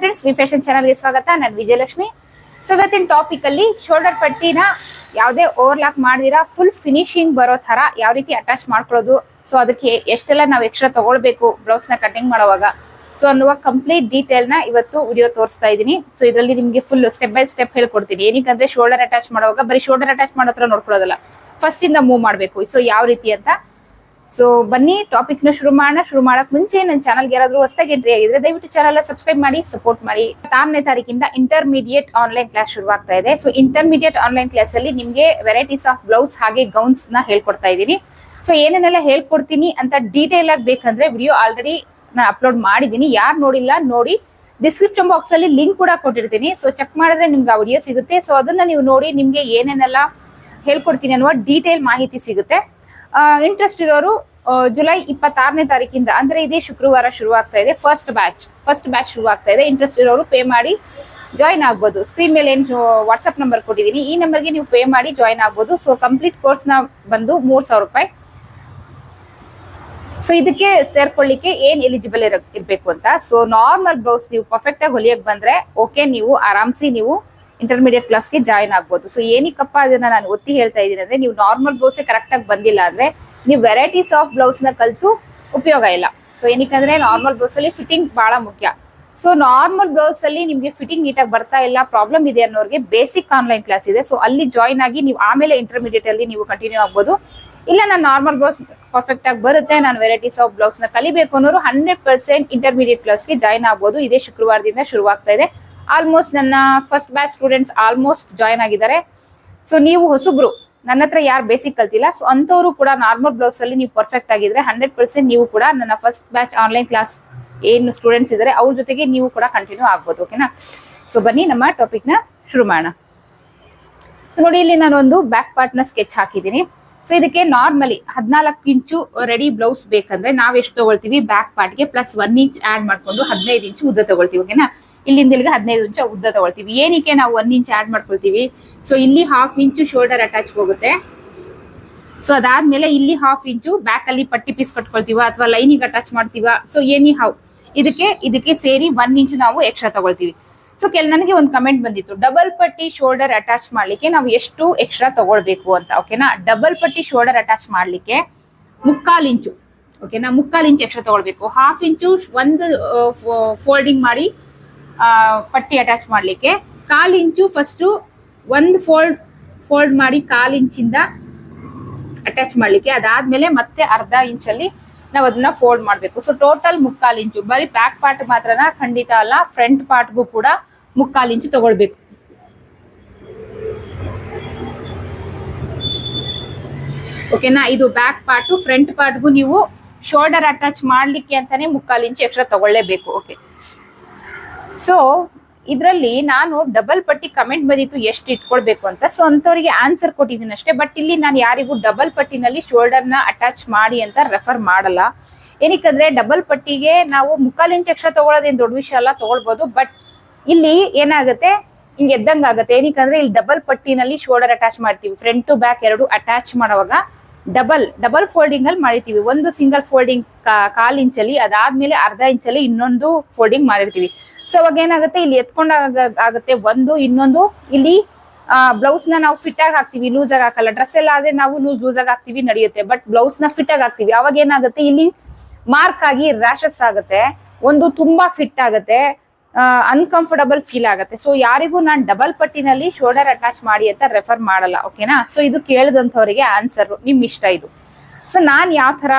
Friends, V fashion ಚಾನಲ್ಗೆ ಸ್ವಾಗತ. ನಾನು ವಿಜಯಲಕ್ಷ್ಮಿ. ಸೊ ಇವತ್ತಿನ ಟಾಪಿಕ್ ಅಲ್ಲಿ ಶೋಲ್ಡರ್ ಪಟ್ಟಿನ ಯಾವುದೇ ಓವರ್ಲಾಕ್ ಮಾಡಿದಿರಾ ಫುಲ್ ಫಿನಿಶಿಂಗ್ ಬರೋ ತರ ಯಾವ ರೀತಿ ಅಟ್ಯಾಚ್ ಮಾಡ್ಕೊಳ್ಳೋದು, ಸೊ ಅದಕ್ಕೆ ಎಷ್ಟೆಲ್ಲ ನಾವು ಎಕ್ಸ್ಟ್ರಾ ತಗೊಳ್ಬೇಕು ಬ್ಲೌಸ್ ನ ಕಟಿಂಗ್ ಮಾಡುವಾಗ, ಸೊ ಅನ್ನುವ ಕಂಪ್ಲೀಟ್ ಡೀಟೇಲ್ ನ ಇವತ್ತು ವಿಡಿಯೋ ತೋರಿಸ್ತಾ ಇದ್ದೀನಿ. ಸೊ ಇದರಲ್ಲಿ ನಿಮಗೆ ಫುಲ್ ಸ್ಟೆಪ್ ಬೈ ಸ್ಟೆಪ್ ಹೇಳ್ಕೊಡ್ತೀನಿ. ಏನಕ್ಕಂದ್ರೆ ಶೋಲ್ಡರ್ ಅಟ್ಯಾಚ್ ಮಾಡುವಾಗ ಬರೀ ಶೋಲ್ಡರ್ ಅಟ್ಯಾಚ್ ಮಾಡೋ ಹತ್ರ ನೋಡ್ಕೊಳ್ಳೋದಲ್ಲ, ಫಸ್ಟ್ ಇಂದ ಮೂವ್ ಮಾಡಬೇಕು. ಸೊ ಯಾವ ರೀತಿ ಅಂತ. ಸೊ ಬನ್ನಿ ಟಾಪಿಕ್ ನ ಶುರು ಮಾಡಕ್ ಮುಂಚೆ ನನ್ನ ಚಾನಲ್ಗೆ ಯಾರಾದ್ರೂ ಹೊಸದಾಗಿ ಎಂಟ್ರಿ ಆಗಿದ್ರೆ ದಯವಿಟ್ಟು ಚಾನಲ್ ಸಬ್ಸ್ಕ್ರೈಬ್ ಮಾಡಿ, ಸಪೋರ್ಟ್ ಮಾಡಿ. 6ನೇ ತಾರೀಕಿಂದ ಇಂಟರ್ಮೀಡಿಯೇಟ್ ಆನ್ಲೈನ್ ಕ್ಲಾಸ್ ಶುರುವಾಗ್ತಾ ಇದೆ. ಸೊ ಇಂಟರ್ಮೀಡಿಯೇಟ್ ಆನ್ಲೈನ್ ಕ್ಲಾಸ್ ಅಲ್ಲಿ ನಿಮ್ಗೆ ವೆರೈಟೀಸ್ ಆಫ್ ಬ್ಲೌಸ್ ಹಾಗೆ ಗೌನ್ಸ್ ನ ಹೇಳ್ಕೊಡ್ತಾ ಇದ್ದೀನಿ. ಸೊ ಏನೇನೆಲ್ಲ ಹೇಳ್ಕೊಡ್ತೀನಿ ಅಂತ ಡೀಟೇಲ್ ಆಗಿ ಬೇಕಂದ್ರೆ ವಿಡಿಯೋ ಆಲ್ರೆಡಿ ನಾನು ಅಪ್ಲೋಡ್ ಮಾಡಿದ್ದೀನಿ. ಯಾರು ನೋಡಿಲ್ಲ ನೋಡಿ, ಡಿಸ್ಕ್ರಿಪ್ಷನ್ ಬಾಕ್ಸ್ ಅಲ್ಲಿ ಲಿಂಕ್ ಕೂಡ ಕೊಟ್ಟಿರ್ತೀನಿ. ಸೊ ಚೆಕ್ ಮಾಡಿದ್ರೆ ನಿಮ್ಗೆ ಆ ವಿಡಿಯೋ ಸಿಗುತ್ತೆ. ಸೊ ಅದನ್ನ ನೀವು ನೋಡಿ ನಿಮ್ಗೆ ಏನೇನೆಲ್ಲ ಹೇಳ್ಕೊಡ್ತೀನಿ ಅನ್ನುವ ಡೀಟೇಲ್ ಮಾಹಿತಿ ಸಿಗುತ್ತೆ. ಇಂಟ್ರೆಸ್ಟ್ ಇರೋರು ಜುಲೈ 26ನೇ ತಾರೀಕಿಂದ ಅಂದ್ರೆ ಇದೇ ಶುಕ್ರವಾರ ಶುರುವಾಗ್ತಾ ಇದೆ ಫಸ್ಟ್ ಬ್ಯಾಚ್ ಶುರುವಾಗ್ತಾ ಇದೆ. ಇಂಟ್ರೆಸ್ಟ್ ಇರೋರು ಪೇ ಮಾಡಿ ಜಾಯಿನ್ ಆಗ್ಬೋದು. ಸ್ಕ್ರೀನ್ ಮೇಲೆ ಏನು ವಾಟ್ಸ್ಆಪ್ ನಂಬರ್ ಕೊಟ್ಟಿದ್ದೀನಿ, ಈ ನಂಬರ್ಗೆ ನೀವು ಪೇ ಮಾಡಿ ಜಾಯಿನ್ ಆಗ್ಬೋದು. ಸೊ ಕಂಪ್ಲೀಟ್ ಕೋರ್ಸ್ ನ ಬಂದು 3000 ರೂಪಾಯಿ. ಸೊ ಇದಕ್ಕೆ ಸೇರ್ಕೊಳ್ಳಿಕ್ಕೆ ಏನ್ ಎಲಿಜಿಬಲ್ ಇರ್ಬೇಕು ಅಂತ. ಸೊ ನಾರ್ಮಲ್ ಬ್ಲೌಸ್ ನೀವು ಪರ್ಫೆಕ್ಟ್ ಆಗಿ ಹೊಲಿಯಕ್ ಬಂದ್ರೆ ಓಕೆ, ನೀವು ಆರಾಮ್ಸಿ ನೀವು ಇಂಟರ್ಮೀಡಿಯೇಟ್ ಕ್ಲಾಸ್ಗೆ ಜಾಯಿನ್ ಆಗ್ಬೋದು. ಸೊ ಏನಕ್ಕಪ್ಪ ಅದನ್ನ ನಾನು ಒತ್ತಿ ಹೇಳ್ತಾ ಇದ್ದೀನಿ ಅಂದ್ರೆ, ನೀವು ನಾರ್ಮಲ್ ಬ್ಲೌಸ್ ಕರೆಕ್ಟ್ ಆಗಿ ಬಂದಿಲ್ಲ ಅಂದ್ರೆ ನೀವು ವೆರೈಟೀಸ್ ಆಫ್ ಬ್ಲೌಸ್ ನ ಕಲ್ತು ಉಪಯೋಗ ಇಲ್ಲ. ಸೊ ಏನಕ್ಕಂದ್ರೆ ನಾರ್ಮಲ್ ಬ್ಲೌಸ್ ಅಲ್ಲಿ ಫಿಟ್ಟಿಂಗ್ ಬಹಳ ಮುಖ್ಯ. ಸೊ ನಾರ್ಮಲ್ ಬ್ಲೌಸ್ ಅಲ್ಲಿ ನಿಮ್ಗೆ ಫಿಟ್ಟಿಂಗ್ ನೀಟಾಗಿ ಬರ್ತಾ ಇಲ್ಲ, ಪ್ರಾಬ್ಲಮ್ ಇದೆ ಅನ್ನೋರಿಗೆ ಬೇಸಿಕ್ ಆನ್ಲೈನ್ ಕ್ಲಾಸ್ ಇದೆ. ಸೊ ಅಲ್ಲಿ ಜಾಯಿನ್ ಆಗಿ ನೀವು ಆಮೇಲೆ ಇಂಟರ್ಮೀಡಿಯೇಟ್ ಅಲ್ಲಿ ನೀವು ಕಂಟಿನ್ಯೂ ಆಗ್ಬೋದು. ಇಲ್ಲ ನಾನು ನಾರ್ಮಲ್ ಬ್ಲೌಸ್ ಪರ್ಫೆಕ್ಟ್ ಆಗಿ ಬರುತ್ತೆ, ನಾನು ವೆರೈಟೀಸ್ ಆಫ್ ಬ್ಲೌಸ್ ನ ಕಲಿಬೇಕು ಅನ್ನೋರು 100% ಇಂಟರ್ಮೀಡಿಯೇಟ್ ಕ್ಲಾಸ್ಗೆ ಜಾಯಿನ್ ಆಗ್ಬೋದು. ಇದೇ ಶುಕ್ರವಾರದಿಂದ ಶುರುವಾಗ್ತಾ ಇದೆ. ಆಲ್ಮೋಸ್ಟ್ ನನ್ನ first batch students almost join ಆಗಿದ್ದಾರೆ. ಸೊ ನೀವು ಹೊಸಬ್ರು, ನನ್ನ ಹತ್ರ ಯಾರು ಬೇಸಿಕ್ ಕಲ್ತಿಲ್ಲ, ಸೊ ಅಂತವರು ಕೂಡ ನಾರ್ಮಲ್ ಬ್ಲೌಸ್ ಅಲ್ಲಿ ನೀವು ಪರ್ಫೆಕ್ಟ್ ಆಗಿದ್ರೆ 100% ನೀವು ಕೂಡ ನನ್ನ ಫಸ್ಟ್ ಬ್ಯಾಚ್ ಆನ್ಲೈನ್ ಕ್ಲಾಸ್ ಏನು ಸ್ಟೂಡೆಂಟ್ಸ್ ಇದ್ದಾರೆ ಅವ್ರ ಜೊತೆಗೆ ನೀವು ಕೂಡ ಕಂಟಿನ್ಯೂ ಆಗ್ಬೋದು. ಓಕೆನಾ? ಸೊ ಬನ್ನಿ ನಮ್ಮ ಟಾಪಿಕ್ ನ ಶುರು ಮಾಡೋಣ. ಸೊ ನೋಡಿ, ಇಲ್ಲಿ ನಾನು ಒಂದು ಬ್ಯಾಕ್ ಪಾರ್ಟ್ ನ ಸ್ಕೆಚ್ ಹಾಕಿದ್ದೀನಿ. ಸೊ ಇದಕ್ಕೆ ನಾರ್ಮಲಿ 14 ಇಂಚು ರೆಡಿ ಬ್ಲೌಸ್ ಬೇಕಂದ್ರೆ ನಾವ್ ಎಷ್ಟು ತಗೊಳ್ತೀವಿ, ಬ್ಯಾಕ್ ಪಾರ್ಟ್ ಗೆ ಪ್ಲಸ್ 1 ಇಂಚ್ ಆಡ್ ಮಾಡ್ಕೊಂಡು 15 ಇಂಚು ಉದ್ದ ತಗೊಳ್ತೀವಿ. ಓಕೆನಾ? ಇಲ್ಲಿಂದ ಇಲ್ಲಿಗೆ 15 ಇಂಚು ಉದ್ದ ತಗೊಳ್ತೀವಿ. ಏನಕ್ಕೆ ನಾವು 1 ಇಂಚ್ ಆಡ್ ಮಾಡ್ಕೊಳ್ತೀವಿ? ಸೊ ಇಲ್ಲಿ 1/2 ಇಂಚು ಶೋಲ್ಡರ್ ಅಟ್ಯಾಚ್ ಹೋಗುತ್ತೆ. ಸೊ ಅದಾದ್ಮೇಲೆ ಇಲ್ಲಿ 1/2 ಇಂಚು ಬ್ಯಾಕ್ ಅಲ್ಲಿ ಪಟ್ಟಿ ಪೀಸ್ ಕಟ್ಕೊಳ್ತೀವ ಅಥವಾ ಲೈನಿಗೆ ಅಟ್ಯಾಚ್ ಮಾಡ್ತೀವ. ಸೊ ಎನಿ ಹೌ ಇದಕ್ಕೆ ಸೇರಿ 1 ಇಂಚು ನಾವು ಎಕ್ಸ್ಟ್ರಾ ತಗೊಳ್ತೀವಿ. ಸೊ ನನಗೆ ಒಂದು ಕಮೆಂಟ್ ಬಂದಿತ್ತು, ಡಬಲ್ ಪಟ್ಟಿ ಶೋಲ್ಡರ್ ಅಟ್ಯಾಚ್ ಮಾಡ್ಲಿಕ್ಕೆ ನಾವು ಎಷ್ಟು ಎಕ್ಸ್ಟ್ರಾ ತಗೊಳ್ಬೇಕು ಅಂತ. ಓಕೆನಾ? ಡಬಲ್ ಪಟ್ಟಿ ಶೋಲ್ಡರ್ ಅಟ್ಯಾಚ್ ಮಾಡ್ಲಿಕ್ಕೆ 3/4 ಇಂಚು, ಓಕೆನಾ, 3/4 ಇಂಚು ಎಕ್ಸ್ಟ್ರಾ ತಗೊಳ್ಬೇಕು. 1/2 ಇಂಚು ಒಂದು ಫೋಲ್ಡಿಂಗ್ ಮಾಡಿ ಪಟ್ಟಿ ಅಟ್ಯಾಚ್ ಮಾಡ್ಲಿಕ್ಕೆ, 1/4 ಇಂಚು ಫಸ್ಟ್ ಒಂದು ಫೋಲ್ಡ್ ಮಾಡಿ 1/4 ಇಂಚಿಂದ ಅಟ್ಯಾಚ್ ಮಾಡ್ಲಿಕ್ಕೆ, ಅದಾದ್ಮೇಲೆ ಮತ್ತೆ 1/2 ಇಂಚಲ್ಲಿ ನಾವು ಅದನ್ನ ಫೋಲ್ಡ್ ಮಾಡ್ಬೇಕು. ಸೊ ಟೋಟಲ್ 3/4 ಇಂಚು. ಬರೀ ಬ್ಯಾಕ್ ಪಾರ್ಟ್ ಮಾತ್ರನ? ಖಂಡಿತ ಅಲ್ಲ, ಫ್ರಂಟ್ ಪಾರ್ಟ್ಗೂ ಕೂಡ 3/4 ಇಂಚು ತಗೊಳ್ಬೇಕು. ಓಕೆನಾ? ಇದು ಬ್ಯಾಕ್ ಪಾರ್ಟ್. ಫ್ರಂಟ್ ಪಾರ್ಟ್ಗೂ ನೀವು ಶೋಲ್ಡರ್ ಅಟ್ಯಾಚ್ ಮಾಡ್ಲಿಕ್ಕೆ ಅಂತಾನೆ 3/4 ಇಂಚು ಎಕ್ಸ್ಟ್ರಾ ತಗೊಳ್ಳೇಬೇಕು. ಓಕೆ. ಸೊ ಇದರಲ್ಲಿ ನಾನು ಡಬಲ್ ಪಟ್ಟಿ ಕಮೆಂಟ್ ಬಂದಿತ್ತು ಎಷ್ಟು ಇಟ್ಕೊಳ್ಬೇಕು ಅಂತ. ಸೊ ಅಂತವರಿಗೆ ಆನ್ಸರ್ ಕೊಟ್ಟಿದ್ದೀನಿ ಅಷ್ಟೇ. ಬಟ್ ಇಲ್ಲಿ ನಾನು ಯಾರಿಗೂ ಡಬಲ್ ಪಟ್ಟಿನಲ್ಲಿ ಶೋಲ್ಡರ್ ನ ಅಟ್ಯಾಚ್ ಮಾಡಿ ಅಂತ ರೆಫರ್ ಮಾಡಲ್ಲ. ಏನಕ್ಕಂದ್ರೆ ಡಬಲ್ ಪಟ್ಟಿಗೆ ನಾವು 3/4 ಇಂಚ್ ಎಕ್ಸ್ಟ್ರಾ ತಗೊಳ್ಳೋದೇನು ದೊಡ್ಡ ವಿಷಯ ಅಲ್ಲ, ತಗೊಳ್ಬೋದು. ಬಟ್ ಇಲ್ಲಿ ಏನಾಗುತ್ತೆ, ಹಿಂಗೆ ಎದ್ದಂಗ ಆಗುತ್ತೆ. ಏನಕ್ಕಂದ್ರೆ ಇಲ್ಲಿ ಡಬಲ್ ಪಟ್ಟಿನಲ್ಲಿ ಶೋಲ್ಡರ್ ಅಟ್ಯಾಚ್ ಮಾಡ್ತೀವಿ. ಫ್ರಂಟ್ ಟು ಬ್ಯಾಕ್ ಎರಡು ಅಟ್ಯಾಚ್ ಮಾಡುವಾಗ ಡಬಲ್ ಫೋಲ್ಡಿಂಗ್ ಅಲ್ಲಿ ಮಾಡಿರ್ತೀವಿ. ಒಂದು ಸಿಂಗಲ್ ಫೋಲ್ಡಿಂಗ್ 1/4 ಇಂಚಲ್ಲಿ, ಅದಾದ್ಮೇಲೆ 1/2 ಇಂಚಲ್ಲಿ ಇನ್ನೊಂದು ಫೋಲ್ಡಿಂಗ್ ಮಾಡಿರ್ತೀವಿ. ಸೊ ಅವಾಗ ಏನಾಗುತ್ತೆ, ಇಲ್ಲಿ ಎತ್ಕೊಂಡಾಗುತ್ತೆ ಒಂದು. ಇನ್ನೊಂದು ಇಲ್ಲಿ ಬ್ಲೌಸ್ ನ ನಾವು ಫಿಟ್ ಆಗಿ ಹಾಕ್ತಿವಿ, ಲೂಸ್ ಆಗಿ ಹಾಕಲ್ಲ. ಡ್ರೆಸ್ ಎಲ್ಲ ಆದ್ರೆ ನಾವು ಲೂಸ್ ಆಗಿ ಹಾಕ್ತಿವಿ, ನಡೆಯುತ್ತೆ. ಬಟ್ ಬ್ಲೌಸ್ ನ ಫಿಟ್ ಆಗಿ ಹಾಕ್ತಿವಿ, ಅವಾಗ ಏನಾಗುತ್ತೆ, ಇಲ್ಲಿ ಮಾರ್ಕ್ ಆಗಿ ರ್ಯಾಶಸ್ ಆಗುತ್ತೆ, ಒಂದು ತುಂಬಾ ಫಿಟ್ ಆಗುತ್ತೆ, ಅನ್ಕಂಫರ್ಟಬಲ್ ಫೀಲ್ ಆಗುತ್ತೆ. ಸೊ ಯಾರಿಗೂ ನಾನು ಡಬಲ್ ಪಟ್ಟಿನಲ್ಲಿ ಶೋಲ್ಡರ್ ಅಟ್ಯಾಚ್ ಮಾಡಿ ಅಂತ ರೆಫರ್ ಮಾಡಲ್ಲ. ಓಕೆನಾ? ಸೊ ಇದು ಕೇಳಿದಂಥವರಿಗೆ ಆನ್ಸರ್ ನಿಮ್ ಇಷ್ಟ ಇದು. ಸೊ ನಾನ್ ಯಾವ ತರ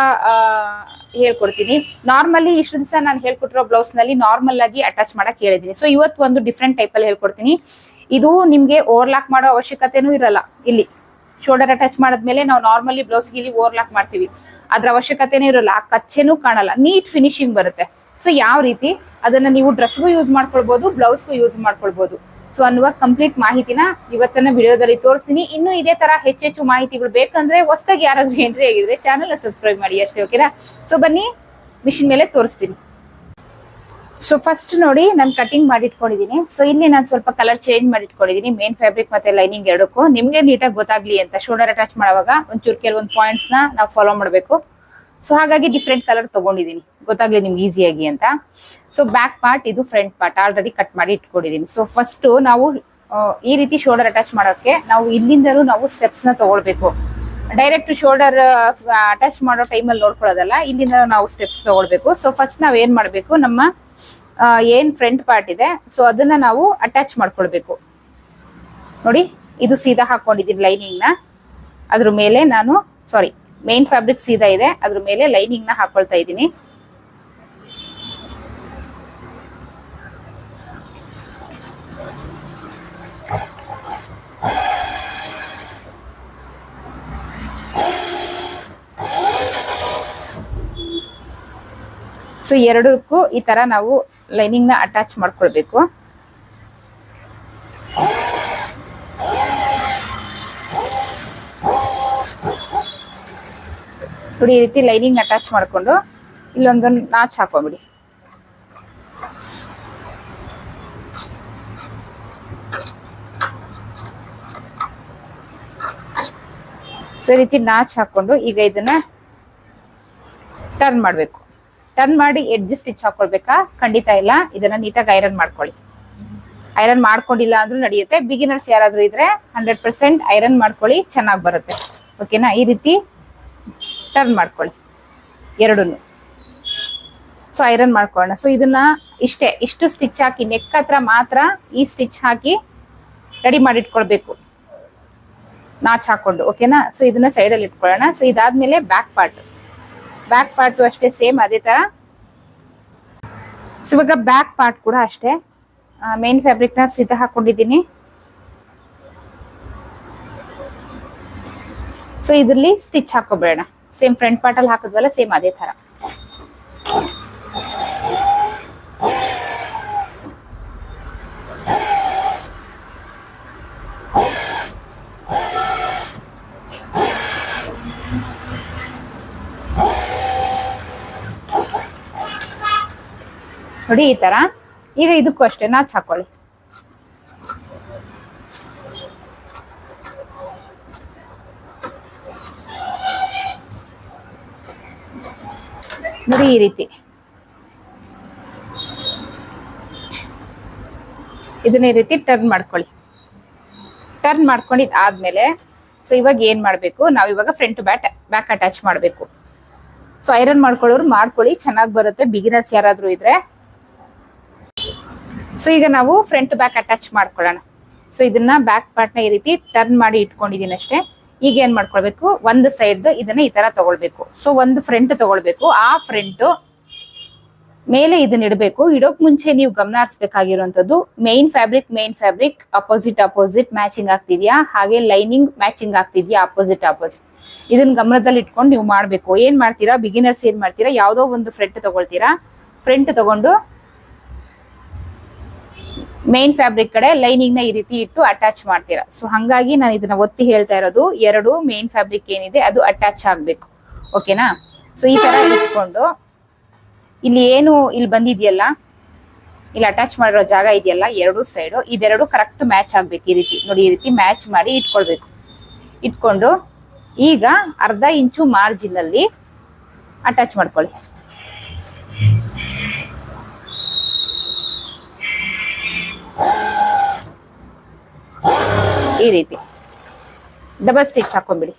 ಹೇಳ್ಕೊಡ್ತೀನಿ, ನಾರ್ಮಲಿ ಇಷ್ಟು ದಿವಸ ನಾನು ಹೇಳ್ಕೊಟ್ಟಿರೋ ಬ್ಲೌಸ್ ನಲ್ಲಿ ನಾರ್ಮಲ್ ಆಗಿ ಅಟ್ಯಾಚ್ ಮಾಡಕ್ ಹೇಳಿದೀನಿ. ಸೊ ಇವತ್ತು ಒಂದು ಡಿಫ್ರೆಂಟ್ ಟೈಪ್ ಅಲ್ಲಿ ಹೇಳ್ಕೊಡ್ತೀನಿ. ಇದು ನಿಮ್ಗೆ ಓವರ್ಲಾಕ್ ಮಾಡೋ ಅವಶ್ಯಕತೆನೂ ಇರಲ್ಲ. ಇಲ್ಲಿ ಶೋಲ್ಡರ್ ಅಟ್ಯಾಚ್ ಮಾಡಿದ್ಮೇಲೆ ನಾವು ನಾರ್ಮಲಿ ಬ್ಲೌಸ್ಗೆ ಇಲ್ಲಿ ಓವರ್ಲಾಕ್ ಮಾಡ್ತೀವಿ, ಅದ್ರ ಅವಶ್ಯಕತೆನೇ ಇರಲ್ಲ. ಆ ಕಚ್ಚೆನೂ ಕಾಣಲ್ಲ, ನೀಟ್ ಫಿನಿಶಿಂಗ್ ಬರುತ್ತೆ. ಸೊ ಯಾವ ರೀತಿ ಅದನ್ನ ನೀವು ಡ್ರೆಸ್ಗೂ ಯೂಸ್ ಮಾಡ್ಕೊಳ್ಬಹುದು, ಬ್ಲೌಸ್ಗೂ ಯೂಸ್ ಮಾಡ್ಕೊಳ್ಬಹುದು. ಸೊ ಅನ್ನುವ ಕಂಪ್ಲೀಟ್ ಮಾಹಿತಿನ ಇವತ್ತನ್ನ ವಿಡಿಯೋದಲ್ಲಿ ತೋರಿಸ್ತೀನಿ. ಇನ್ನು ಇದೇ ತರ ಹೆಚ್ಚೆಚ್ಚು ಮಾಹಿತಿಗಳು ಬೇಕಂದ್ರೆ ಹೊಸದಾಗಿ ಯಾರಾದ್ರೂ ಎಂಟ್ರಿ ಆಗಿದ್ರೆ ಚಾನಲ್ ಸಬ್ಸ್ಕ್ರೈಬ್ ಮಾಡಿ ಅಷ್ಟೇ. ಓಕೆನಾ? ಸೊ ಬನ್ನಿ ಮಿಷಿನ್ ಮೇಲೆ ತೋರಿಸ್ತೀನಿ. ಸೊ ಫಸ್ಟ್ ನೋಡಿ, ನಾನು ಕಟಿಂಗ್ ಮಾಡಿಟ್ಕೊಂಡಿದ್ದೀನಿ. ಸೊ ಇಲ್ಲಿ ನಾನು ಸ್ವಲ್ಪ ಕಲರ್ ಚೇಂಜ್ ಮಾಡಿಟ್ಕೊಂಡಿದ್ದೀನಿ, ಮೇನ್ ಫ್ಯಾಬ್ರಿಕ್ ಮತ್ತೆ ಲೈನಿಂಗ್ ಎರಡಕ್ಕೂ ನಿಮ್ಗೆ ನೀಟಾಗಿ ಗೊತ್ತಾಗ್ಲಿ ಅಂತ. ಶೋಲ್ಡರ್ ಅಟ್ಯಾಚ್ ಮಾಡುವಾಗ ಒಂಚೂರು ಕೆಲವೊಂದು ಪಾಯಿಂಟ್ಸ್ ನ ನಾವು ಫಾಲೋ ಮಾಡಬೇಕು. ಸೊ ಹಾಗಾಗಿ ಡಿಫ್ರೆಂಟ್ ಕಲರ್ ತಗೊಂಡಿದ್ದೀನಿ, ಗೊತ್ತಾಗ್ಲಿ ನಿಮ್ಗೆ ಈಸಿಯಾಗಿ ಅಂತ. ಸೊ ಬ್ಯಾಕ್ ಪಾರ್ಟ್, ಇದು ಫ್ರಂಟ್ ಪಾರ್ಟ್ ಆಲ್ರೆಡಿ ಕಟ್ ಮಾಡಿ ಇಟ್ಕೊಂಡಿದ್ದೀನಿ. ಸೊ ಫಸ್ಟ್ ನಾವು ಈ ರೀತಿ ಶೋಲ್ಡರ್ ಅಟ್ಯಾಚ್ ಮಾಡೋಕ್ಕೆ ನಾವು ಇಲ್ಲಿಂದಲೂ ನಾವು ಸ್ಟೆಪ್ಸ್ ನ ತಗೊಳ್ಬೇಕು. ಡೈರೆಕ್ಟ್ ಶೋಲ್ಡರ್ ಅಟ್ಯಾಚ್ ಮಾಡೋ ಟೈಮಲ್ಲಿ ನೋಡ್ಕೊಳ್ಳೋದಲ್ಲ, ಇಲ್ಲಿಂದ ನಾವು ಸ್ಟೆಪ್ಸ್ ತಗೊಳ್ಬೇಕು. ಸೊ ಫಸ್ಟ್ ನಾವ್ ಏನ್ ಮಾಡ್ಬೇಕು, ನಮ್ಮ ಏನ್ ಫ್ರಂಟ್ ಪಾರ್ಟ್ ಇದೆ ಸೊ ಅದನ್ನ ನಾವು ಅಟ್ಯಾಚ್ ಮಾಡ್ಕೊಳ್ಬೇಕು. ನೋಡಿ, ಇದು ಸೀದಾ ಹಾಕೊಂಡಿದ್ದೀನಿ ಲೈನಿಂಗ್ ನ, ಅದ್ರ ಮೇಲೆ ನಾನು ಮೇನ್ ಫ್ಯಾಬ್ರಿಕ್ ಸೀದಾ ಇದೆ, ಅದ್ರ ಮೇಲೆ ಲೈನಿಂಗ್ ನ ಹಾಕೊಳ್ತಾ ಇದ್ದೀನಿ. ಸೊ ಎರಡಕ್ಕೂ ಈ ತರ ನಾವು ಲೈನಿಂಗ್ ನ ಅಟ್ಯಾಚ್ ಮಾಡ್ಕೊಳ್ಬೇಕು. ನೋಡಿ, ಈ ರೀತಿ ಲೈನಿಂಗ್ ಅಟ್ಯಾಚ್ ಮಾಡ್ಕೊಂಡು ಇಲ್ಲೊಂದು ನಾಚ್ ಹಾಕೊಂಡ್ಬಿಡಿ. ಸೊ ಈ ರೀತಿ ನಾಚ್ ಹಾಕೊಂಡು ಈಗ ಇದನ್ನ ಟರ್ನ್ ಮಾಡ್ಬೇಕು. ಟರ್ನ್ ಮಾಡಿ ಎಡ್ಜ್ ಸ್ಟಿಚ್ ಹಾಕೊಳ್ಬೇಕಾ? ಖಂಡಿತ ಇಲ್ಲ, ಇದನ್ನ ನೀಟಾಗಿ ಐರನ್ ಮಾಡ್ಕೊಳ್ಳಿ. ಐರನ್ ಮಾಡ್ಕೊಂಡಿಲ್ಲ ಅಂದ್ರೂ ನಡೆಯುತ್ತೆ. ಬಿಗಿನರ್ಸ್ ಯಾರಾದ್ರೂ ಇದ್ರೆ 100% ಐರನ್ ಮಾಡ್ಕೊಳ್ಳಿ, ಚೆನ್ನಾಗಿ ಬರುತ್ತೆ. ಓಕೆನಾ? ಈ ರೀತಿ ಟರ್ನ್ ಮಾಡ್ಕೊಳ್ಳಿ ಎರಡನ್ನು. ಸೊ ಐರನ್ ಮಾಡ್ಕೊಳ್ಳೋಣ. ಸೊ ಇದನ್ನ ಇಷ್ಟು ಸ್ಟಿಚ್ ಹಾಕಿ, ನೆಕ್ ಹತ್ರ ಮಾತ್ರ ಈ ಸ್ಟಿಚ್ ಹಾಕಿ ರೆಡಿ ಮಾಡಿ ಇಟ್ಕೊಳ್ಬೇಕು, ನಾಚ್ ಹಾಕೊಂಡು. ಓಕೆನಾ? ಸೊ ಇದನ್ನ ಸೈಡಲ್ಲಿ ಇಟ್ಕೊಳ್ಳೋಣ. ಸೊ ಇದಾದ್ಮೇಲೆ ಬ್ಯಾಕ್ ಪಾರ್ಟ್ ಅಷ್ಟೇ ಸೇಮ್ ಅದೇ ತರ. ಸೊ ಇವಾಗ ಬ್ಯಾಕ್ ಪಾರ್ಟ್ ಕೂಡ ಅಷ್ಟೇ ಮೇನ್ ಫ್ಯಾಬ್ರಿಕ್ ನ ಸೀದಾ ಹಾಕೊಂಡಿದ್ದೀನಿ. ಸೊ ಇದ್ರಲ್ಲಿ ಸ್ಟಿಚ್ ಹಾಕೋಬೇಡ, ಸೇಮ್ ಫ್ರಂಟ್ ಪಾರ್ಟ್ ಅಲ್ಲಿ ಹಾಕಿದ್ವಲ್ಲ ಸೇಮ್ ಅದೇ ತರ. ನೋಡಿ ಈ ತರ. ಈಗ ಇದಕ್ಕೂ ಅಷ್ಟೇ ನಾಚ್ ಹಾಕೊಳ್ಳಿ. ನೋಡಿ ಈ ರೀತಿ ಇದನ್ನ ಈ ರೀತಿ ಟರ್ನ್ ಮಾಡ್ಕೊಳ್ಳಿ. ಟರ್ನ್ ಮಾಡ್ಕೊಂಡಿದ್ ಆದ್ಮೇಲೆ ಸೊ ಇವಾಗ ಏನ್ ಮಾಡ್ಬೇಕು, ನಾವ್ ಇವಾಗ ಫ್ರಂಟ್ ಬ್ಯಾಕ್ ಅಟ್ಯಾಚ್ ಮಾಡ್ಬೇಕು. ಸೊ ಐರನ್ ಮಾಡ್ಕೊಳ್ಳೋರು ಮಾಡ್ಕೊಳ್ಳಿ, ಚೆನ್ನಾಗಿ ಬರುತ್ತೆ ಬಿಗಿನರ್ಸ್ ಯಾರಾದ್ರೂ ಇದ್ರೆ. ಸೊ ಈಗ ನಾವು ಫ್ರಂಟ್ ಬ್ಯಾಕ್ ಅಟ್ಯಾಚ್ ಮಾಡ್ಕೊಳ್ಳೋಣ. ಸೊ ಇದನ್ನ ಬ್ಯಾಕ್ ಪಾರ್ಟ್ ನ ಈ ರೀತಿ ಟರ್ನ್ ಮಾಡಿ ಇಟ್ಕೊಂಡಿದೀನಿ ಅಷ್ಟೇ. ಈಗ ಏನ್ ಮಾಡ್ಕೊಳ್ಬೇಕು, ಒಂದು ಸೈಡ್ ಇದನ್ನ ಈ ತರ ತಗೊಳ್ಬೇಕು. ಸೊ ಒಂದು ಫ್ರಂಟ್ ತಗೊಳ್ಬೇಕು, ಆ ಫ್ರಂಟ್ ಮೇಲೆ ಇದನ್ನ ಇಡಬೇಕು. ಇಡೋಕ್ ಮುಂಚೆ ನೀವು ಗಮನ ಹರಿಸಬೇಕಾಗಿರುವಂತದ್ದು ಮೇನ್ ಫ್ಯಾಬ್ರಿಕ್ ಅಪೋಸಿಟ್ ಮ್ಯಾಚಿಂಗ್ ಆಗ್ತಿದ್ಯಾ, ಹಾಗೆ ಲೈನಿಂಗ್ ಮ್ಯಾಚಿಂಗ್ ಆಗ್ತಿದ್ಯಾ, ಅಪೋಸಿಟ್ ಇದನ್ನ ಗಮನದಲ್ಲಿ ಇಟ್ಕೊಂಡು ನೀವು ಮಾಡ್ಬೇಕು. ಏನ್ ಮಾಡ್ತೀರಾ ಬಿಗಿನರ್ಸ್, ಏನ್ ಮಾಡ್ತೀರಾ, ಯಾವ್ದೋ ಒಂದು ಫ್ರಂಟ್ ತಗೊಳ್ತೀರಾ. ಫ್ರಂಟ್ ತಗೊಂಡು ಮೇನ್ ಫ್ಯಾಬ್ರಿಕ್ ಕಡೆ ಲೈನಿಂಗ್ ನ ಈ ರೀತಿ ಇಟ್ಟು ಅಟ್ಯಾಚ್ ಮಾಡ್ತೀರಾ. ಸೊ ಹಂಗಾಗಿ ನಾನು ಇದನ್ನ ಒತ್ತಿ ಹೇಳ್ತಾ ಇರೋದು, ಎರಡು ಮೇನ್ ಫ್ಯಾಬ್ರಿಕ್ ಏನಿದೆ ಅದು ಅಟ್ಯಾಚ್ ಆಗ್ಬೇಕು. ಓಕೆನಾ? ಸೊ ಈ ತರ ಇಟ್ಕೊಂಡು ಇಲ್ಲಿ ಬಂದಿದೆಯಲ್ಲ, ಇಲ್ಲಿ ಅಟ್ಯಾಚ್ ಮಾಡಿರೋ ಜಾಗ ಇದೆಯಲ್ಲ ಎರಡು ಸೈಡು, ಇದೆರಡು ಕರೆಕ್ಟ್ ಮ್ಯಾಚ್ ಆಗ್ಬೇಕು. ಈ ರೀತಿ ನೋಡಿ, ಈ ರೀತಿ ಮ್ಯಾಚ್ ಮಾಡಿ ಇಟ್ಕೊಳ್ಬೇಕು. ಇಟ್ಕೊಂಡು ಈಗ ಅರ್ಧ ಇಂಚು ಮಾರ್ಜಿನ್ ಅಲ್ಲಿ ಅಟ್ಯಾಚ್ ಮಾಡ್ಕೊಳ್ಳಿ. ಈ ರೀತಿ ಡಬಲ್ ಸ್ಟಿಚ್ ಹಾಕೊಂಡ್ಬಿಡಿ.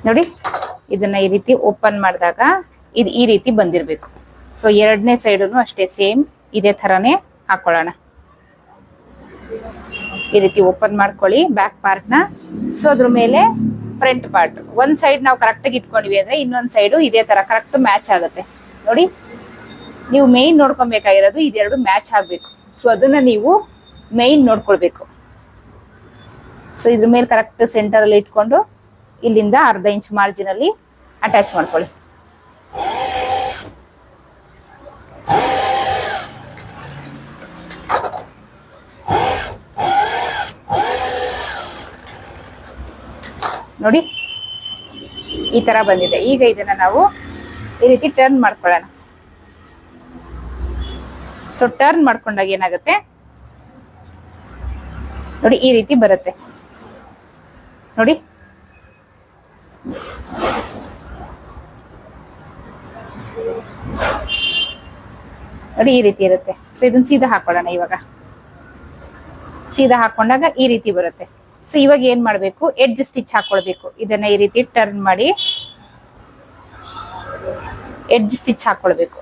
ನೋಡಿ, ಇದನ್ನ ಈ ರೀತಿ ಓಪನ್ ಮಾಡಿದಾಗ ಇದು ಈ ರೀತಿ ಬಂದಿರಬೇಕು. ಸೊ ಎರಡನೇ ಸೈಡನ್ನು ಅಷ್ಟೇ ಸೇಮ್ ಇದೇ ತರಾನೇ ಹಾಕೊಳ್ಳೋಣ. ಈ ರೀತಿ ಓಪನ್ ಮಾಡ್ಕೊಳ್ಳಿ ಬ್ಯಾಕ್ ಪಾರ್ಟ್ ನ. ಸೊ ಅದ್ರ ಮೇಲೆ ಫ್ರಂಟ್ ಪಾರ್ಟ್ ಒಂದ್ ಸೈಡ್ ನಾವು ಕರೆಕ್ಟ್ ಆಗಿ ಇಟ್ಕೊಂಡಿವಿ ಅಂದ್ರೆ ಇನ್ನೊಂದ್ ಸೈಡು ಇದೇ ತರ ಕರೆಕ್ಟ್ ಮ್ಯಾಚ್ ಆಗುತ್ತೆ. ನೋಡಿ, ನೀವು ಮೇನ್ ನೋಡ್ಕೊಬೇಕಾಗಿರೋದು ಇದೆರಡು ಮ್ಯಾಚ್ ಆಗ್ಬೇಕು. ಸೊ ಅದನ್ನ ನೀವು ಮೇನ್ ನೋಡ್ಕೊಳ್ಬೇಕು. ಸೊ ಇದ್ರ ಮೇಲೆ ಕರೆಕ್ಟ್ ಸೆಂಟರ್ ಅಲ್ಲಿ ಇಟ್ಕೊಂಡು ಇಲ್ಲಿಂದ ಅರ್ಧ ಇಂಚ್ ಮಾರ್ಜಿನ್ ಅಲ್ಲಿ ಅಟ್ಯಾಚ್ ಮಾಡ್ಕೊಳ್ಳಿ. ನೋಡಿ, ಈ ತರ ಬಂದಿದೆ. ಈಗ ಇದನ್ನ ನಾವು ಈ ರೀತಿ ಟರ್ನ್ ಮಾಡ್ಕೊಳ್ಳೋಣ. ಸೊ ಟರ್ನ್ ಮಾಡ್ಕೊಂಡಾಗ ಏನಾಗುತ್ತೆ ನೋಡಿ, ಈ ರೀತಿ ಬರುತ್ತೆ. ನೋಡಿ. ನೋಡಿ ಈ ರೀತಿ ಇರುತ್ತೆ. ಸೊ ಇದನ್ನ ಸೀದಾ ಹಾಕೊಳ್ಳೋಣ. ಇವಾಗ ಸೀದಾ ಹಾಕೊಂಡಾಗ ಈ ರೀತಿ ಬರುತ್ತೆ. ಸೊ ಇವಾಗ ಏನ್ ಮಾಡ್ಬೇಕು, ಎಡ್ಜ್ ಸ್ಟಿಚ್ ಹಾಕೊಳ್ಬೇಕು. ಇದನ್ನ ಈ ರೀತಿ ಟರ್ನ್ ಮಾಡಿ ಎಡ್ಜ್ ಸ್ಟಿಚ್ ಹಾಕೊಳ್ಬೇಕು.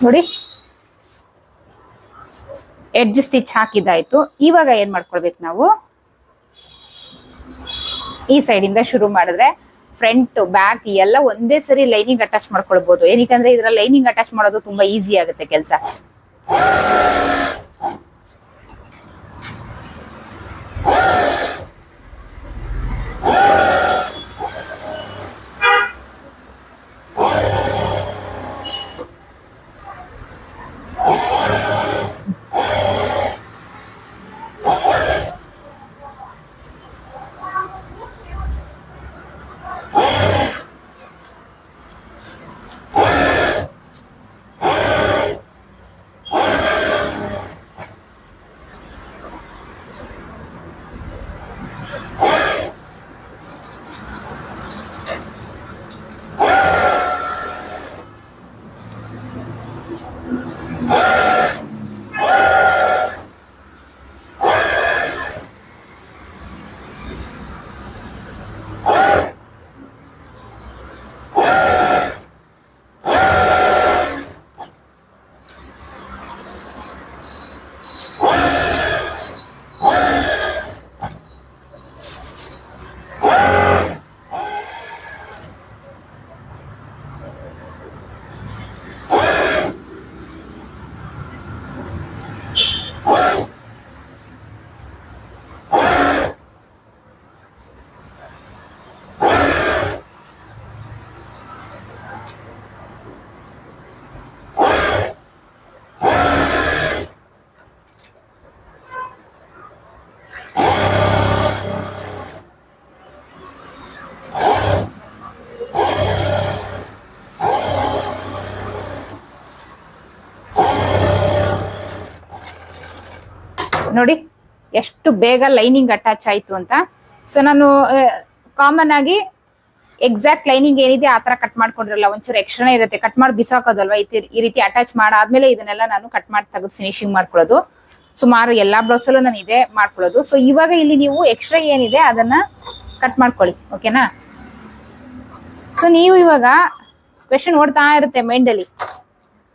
ನೋಡಿ ಎಡ್ಜ್ ಸ್ಟಿಚ್ ಹಾಕಿದಾಯ್ತು. ಇವಾಗ ಏನ್ ಮಾಡ್ಕೊಳ್ಬೇಕು ನಾವು, ಈ ಸೈಡ್ ಇಂದ ಶುರು ಮಾಡಿದ್ರೆ ಫ್ರಂಟ್ ಬ್ಯಾಕ್ ಎಲ್ಲ ಒಂದೇ ಸರಿ ಲೈನಿಂಗ್ ಅಟ್ಯಾಚ್ ಮಾಡ್ಕೊಳ್ಬಹುದು. ಏನಕ್ಕಂದ್ರೆ ಇದ್ರ ಲೈನಿಂಗ್ ಅಟ್ಯಾಚ್ ಮಾಡೋದು ತುಂಬಾ ಈಸಿ ಆಗುತ್ತೆ ಕೆಲಸ. ನೋಡಿ ಎಷ್ಟು ಬೇಗ ಲೈನಿಂಗ್ ಅಟ್ಯಾಚ್ ಆಯ್ತು ಅಂತ. ಸೊ ನಾನು ಕಾಮನ್ ಆಗಿ ಎಕ್ಸಾಕ್ಟ್ ಲೈನಿಂಗ್ ಏನಿದೆ ಆತರ ಕಟ್ ಮಾಡ್ಕೊಂಡಿರಲ್ಲ, ಒಂಚೂರು ಎಕ್ಸ್ಟ್ರಾನೇ ಇರುತ್ತೆ. ಕಟ್ ಮಾಡಿ ಬಿಸಾಕೋದಲ್ವಾ, ಈ ರೀತಿ ಅಟ್ಯಾಚ್ ಮಾಡಾದ್ಮೇಲೆ ಇದನ್ನೆಲ್ಲ ನಾನು ಕಟ್ ಮಾಡಿ ತೆಗೆದು ಫಿನಿಶಿಂಗ್ ಮಾಡ್ಕೊಳ್ಳೋದು. ಸುಮಾರು ಎಲ್ಲಾ ಬ್ಲೌಸ್ ಅಲ್ಲೂ ನಾನು ಇದೇ ಮಾಡ್ಕೊಳ್ಳೋದು. ಸೊ ಇವಾಗ ಇಲ್ಲಿ ನೀವು ಎಕ್ಸ್ಟ್ರಾ ಏನಿದೆ ಅದನ್ನ ಕಟ್ ಮಾಡ್ಕೊಳ್ಳಿ, ಓಕೆನಾ. ಸೊ ನೀವು ಇವಾಗ ಕ್ವೆಶನ್ ಓಡ್ತಾ ಇರುತ್ತೆ ಮೈಂಡ್ ಅಲ್ಲಿ.